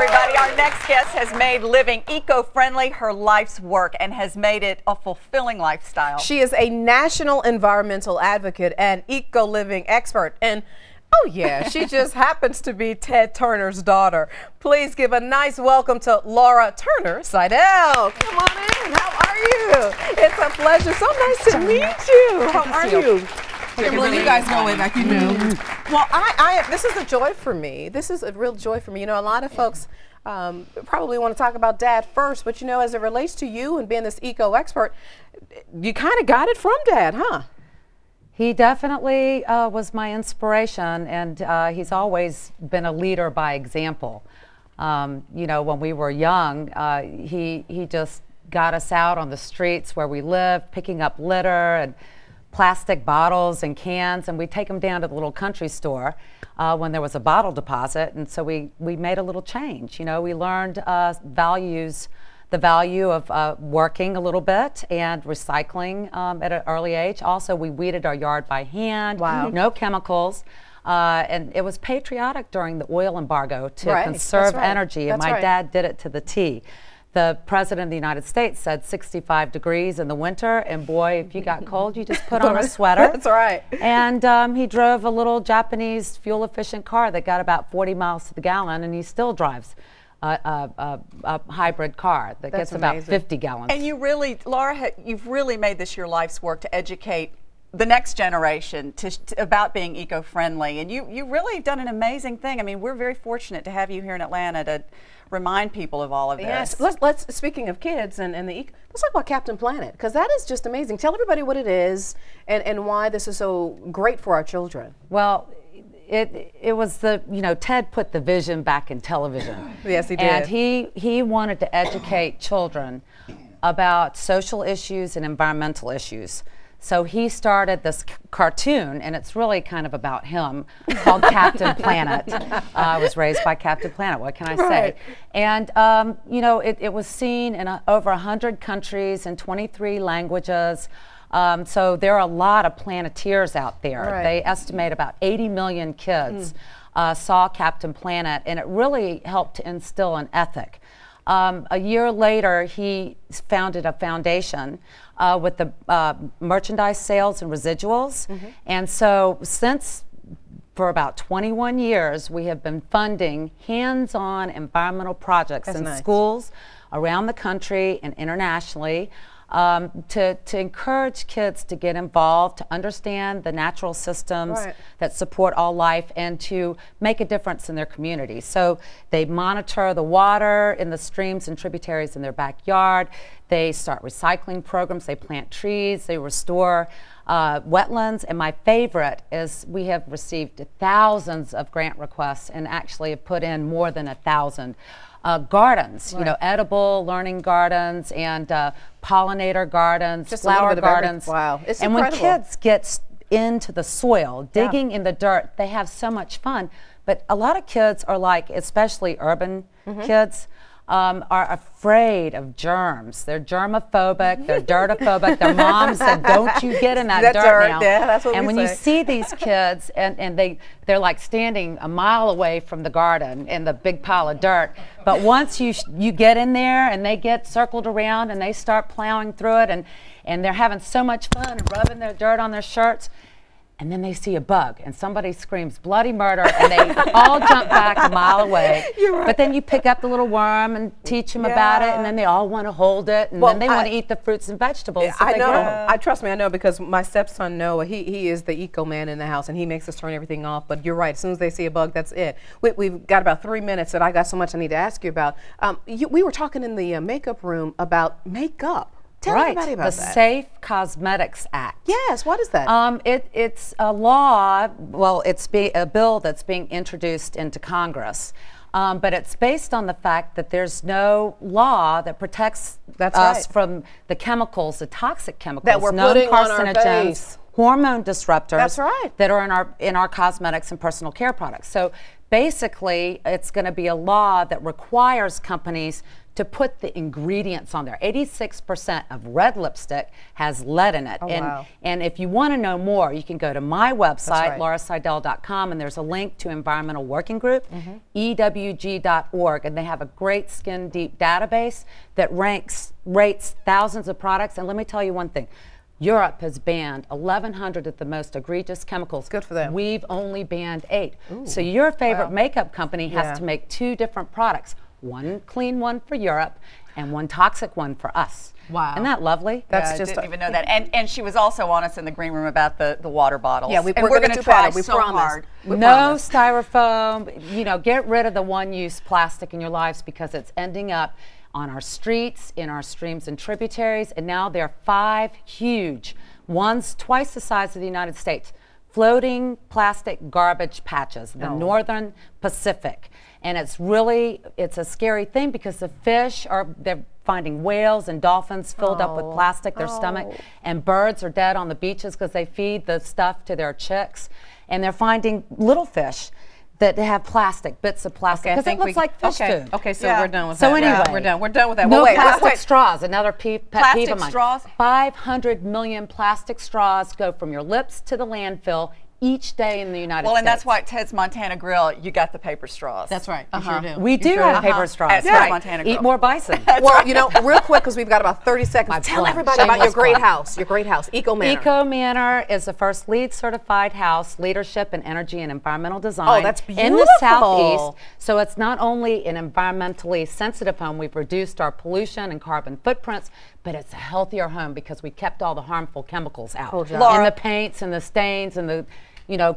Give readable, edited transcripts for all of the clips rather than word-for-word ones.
everybody. Our next guest has made living eco-friendly her life's work and has made it a fulfilling lifestyle. She is a national environmental advocate and eco-living expert. And oh yeah, she just happens to be Ted Turner's daughter. Please give a nice welcome to LauraTurnerSeydelel. Come on in. How are you? It's a pleasure. So nice to meet you. How are you? Kimberley, you guys go way back, you know. Well, this is a joy for me. This is a real joy for me. You know, a lot of folks probably want to talk about Dad first, but you know, as it relates to you and being this eco expert, you kind of got it from Dad, huh? He definitely was my inspiration, and he's always been a leader by example. You know, when we were young, he just got us out on the streets where we lived, picking up litter and plastic bottles and cans, and we'd take them down to the little country store when there was a bottle deposit, and so we made a little change. You know, we learned the value of working a little bit and recycling at an early age. Also, we weeded our yard by hand. Wow. No chemicals. And it was patriotic during the oil embargo to conserve energy, and my dad did it to the T. The President of the United States said 65 degrees in the winter, and boy, if you got cold, you just put on a sweater. That's right. And he drove a little Japanese fuel-efficient car that got about 40 miles to the gallon, and he still drives a hybrid car that gets about 50 gallons. And you really, Laura, you've really made this your life's work to educate the next generation about being eco-friendly, and you really done an amazing thing. I mean, we're very fortunate to have you here in Atlanta to remind people of all of this. Yes, let's speaking of kids and let's talk about Captain Planet, because that is just amazing. Tell everybody what it is and why this is so great for our children. Well, it was Ted put the vision back in television. Yes, he did. And he wanted to educate children about social issues and environmental issues. So he started this cartoon, and it's really kind of about him, called Captain Planet. I was raised by Captain Planet, what can I say? And, you know, it was seen in over 100 countries in 23 languages. So there are a lot of Planeteers out there. They estimate about 80 million kids saw Captain Planet, and it really helped to instill an ethic. A year later, he founded a foundation with the merchandise sales and residuals. And so for about 21 years, we have been funding hands-on environmental projects in schools around the country and internationally to encourage kids to get involved, to understand the natural systems that support all life, and to make a difference in their community. So they monitor the water in the streams and tributaries in their backyard. They start recycling programs. They plant trees. They restore wetlands. And my favorite is we have received thousands of grant requests and actually have put in more than 1,000. Gardens, you know, edible learning gardens and pollinator gardens, just flower gardens. Wow, it's and incredible. When kids get into the soil, digging in the dirt, they have so much fun. But a lot of kids are like, especially urban kids, are afraid of germs. They're germophobic, they're dirtophobic. Their mom said, don't you get in that dirt now. Yeah, that's what and we when say. you see these kids, and they're like standing a mile away from the garden in the big pile of dirt, but once you get in there and they get circled around and they start plowing through it, and they're having so much fun and rubbing their dirt on their shirts, and then they see a bug and somebody screams bloody murder and they all jump back a mile away. But then you pick up the little worm and teach them about it, and then they all want to hold it, and then they want to eat the fruits and vegetables. I know. Trust me, I know, because my stepson Noah, he is the eco man in the house, and he makes us turn everything off. But you're right, as soon as they see a bug, that's it. We've got about 3 minutes that I got so much I need to ask you about. We were talking in the makeup room about makeup. Tell everybody about that. The Safe Cosmetics Act. Yes, what is that? It's a law, well, it's a bill that's being introduced into Congress. But it's based on the fact that there's no law that protects us from the chemicals, the toxic chemicals, that we're putting on our face. Hormone disruptors that are in our cosmetics and personal care products. So basically it's going to be a law that requires companies to put the ingredients on there. 86% of red lipstick has lead in it. Oh, wow. And if you want to know more, you can go to my website, right. LauraSeydel.com, and there's a link to Environmental Working Group, EWG.org, and they have a great skin deep database that rates thousands of products. And let me tell you one thing. Europe has banned 1,100 of the most egregious chemicals. Good for them. We've only banned 8. Ooh. So your favorite makeup company has Yeah. to make 2 different products. One clean one for Europe and one toxic one for us. Wow. Isn't that lovely? That's I just didn't even know that. And she was also on us in the green room about the water bottles. Yeah, and we're we're gonna going to do try better. We so promise. hard. We No promise. styrofoam. You know, get rid of the one-use plastic in your lives because it's ending up on our streets, in our streams and tributaries, and now there are 5 huge, one's twice the size of the United States, floating plastic garbage patches, the Northern Pacific. And it's a scary thing because the fish they're finding whales and dolphins filled up with plastic, their stomach, and birds are dead on the beaches because they feed the stuff to their chicks. And they're finding little fish that have bits of plastic, because it looks like fish food. Okay, so Yeah. we're done with So that. anyway. We're done with that. No Well, wait, plastic straws, another pet peeve Plastic of mine. straws? 500 million plastic straws go from your lips to the landfill each day in the United States. Well, and that's why at Ted's Montana Grill, you got the paper straws. That's right. You sure do. we do sure have do? paper straws. At Ted's Montana Grill. Eat more bison. Well, you know, real quick, because we've got about 30 seconds. My Tell plug. everybody about your Shameless great plug. house. Your great house, Eco Manor. Eco Manor is the first LEED certified house, leadership in energy and environmental design. Oh, that's in the beautiful. Southeast. So it's not only an environmentally sensitive home, we've reduced our pollution and carbon footprints, but it's a healthier home because we kept all the harmful chemicals out. Cool job. Laura. And the paints and the stains and the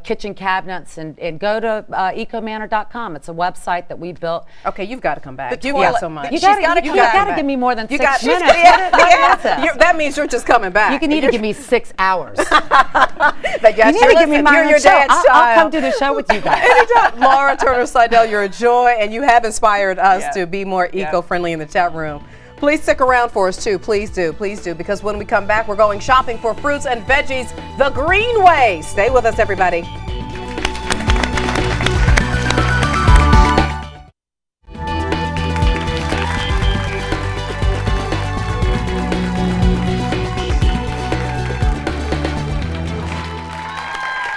kitchen cabinets, and go to ecomanor.com. It's a website that we built. Okay, you've got to come back. The You've toilet- got so much. You She's gotta gotta come give me more than You 6 got minutes. yeah. That means you're just coming back. You need to give me 6 hours. That, yes, You need to give me my you're own your show. dad's I'll child. come do the show with you guys. Anytime. Laura Turner Seydel, you're a joy, and you have inspired us Yeah. to be more Yeah. eco-friendly in the chat room. Please stick around for us too. Please do, because when we come back, we're going shopping for fruits and veggies the green way. Stay with us, everybody.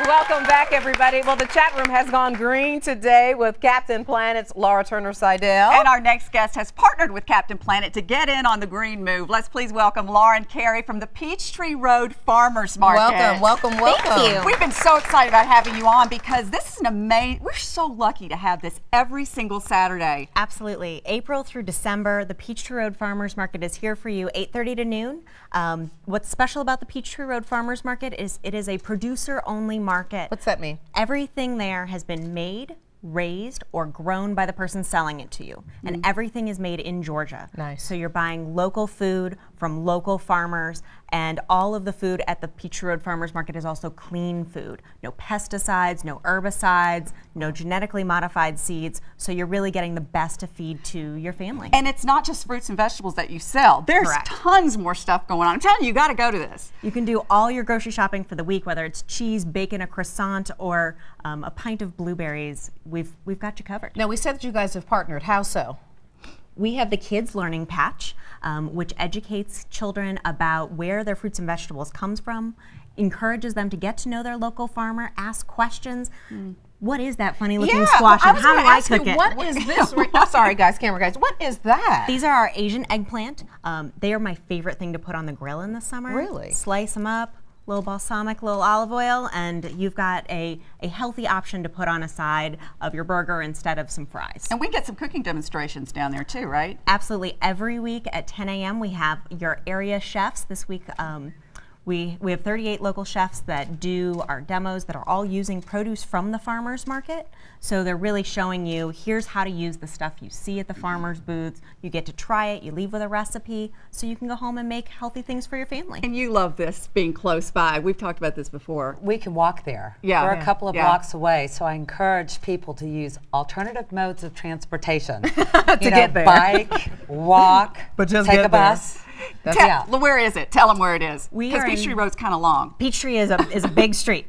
Welcome back, everybody. Well, the chat room has gone green today with Captain Planet's Laura Turner Seydel. And our next guest has partnered with Captain Planet to get in on the green move. Let's please welcome Lauren Carey from the Peachtree Road Farmers Market. Welcome. Thank you. We've been so excited about having you on because this is an amazing, we're so lucky to have this every single Saturday. Absolutely. April through December, the Peachtree Road Farmers Market is here for you, 8:30 to noon. What's special about the Peachtree Road Farmers Market is it is a producer-only market. What's that mean? Everything there has been made, raised, or grown by the person selling it to you. And everything is made in Georgia. Nice. So you're buying local food from local farmers, and all of the food at the Peachtree Road Farmers Market is also clean food. No pesticides, no herbicides, no genetically modified seeds. So you're really getting the best to feed to your family. And it's not just fruits and vegetables that you sell. There's Correct. tons more stuff going on. I'm telling you, you got to go to this. You can do all your grocery shopping for the week, whether it's cheese, bacon, a croissant, or a pint of blueberries. We've got you covered. Now, we said that you guys have partnered. How so? We have the Kids Learning Patch, which educates children about where their fruits and vegetables comes from, encourages them to get to know their local farmer, ask questions. What is that funny looking squash and how do I cook it? What is this? I'm sorry, guys, camera guys. What is that? These are our Asian eggplant. They are my favorite thing to put on the grill in the summer. Really? Slice them up, little balsamic, little olive oil, and you've got a healthy option to put on a side of your burger instead of some fries. And we get some cooking demonstrations down there too, right? Absolutely. Every week at 10 a.m. we have your area chefs. This week we have 38 local chefs that do our demos that are all using produce from the farmers market. So they're really showing you, here's how to use the stuff you see at the farmers booths. You get to try it, you leave with a recipe, so you can go home and make healthy things for your family. And you love this being close by. We've talked about this before. We can walk there. Yeah. We're a couple of Yeah. blocks away, so I encourage people to use alternative modes of transportation. To get there. Bike, walk, But just take get a there. bus. Where is it? Tell them where it is. Because Peachtree Road's kind of long. Peachtree is a big street.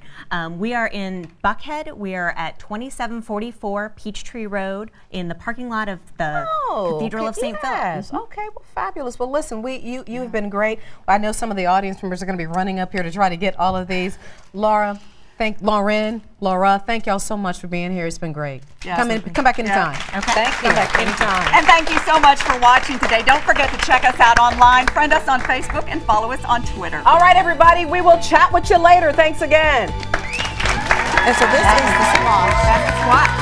We are in Buckhead. We are at 2744 Peachtree Road in the parking lot of the Cathedral of St. Philip. Okay, well, fabulous. Well, listen, you have been great. I know some of the audience members are going to be running up here to try to get all of these. Laura, thank y'all so much for being here. It's been great. Yes. Come back anytime. Okay. Thank you. Come back anytime. And thank you so much for watching today. Don't forget to check us out online, friend us on Facebook, and follow us on Twitter. All right, everybody, we will chat with you later. Thanks again. And so this is the squash. That's the squash.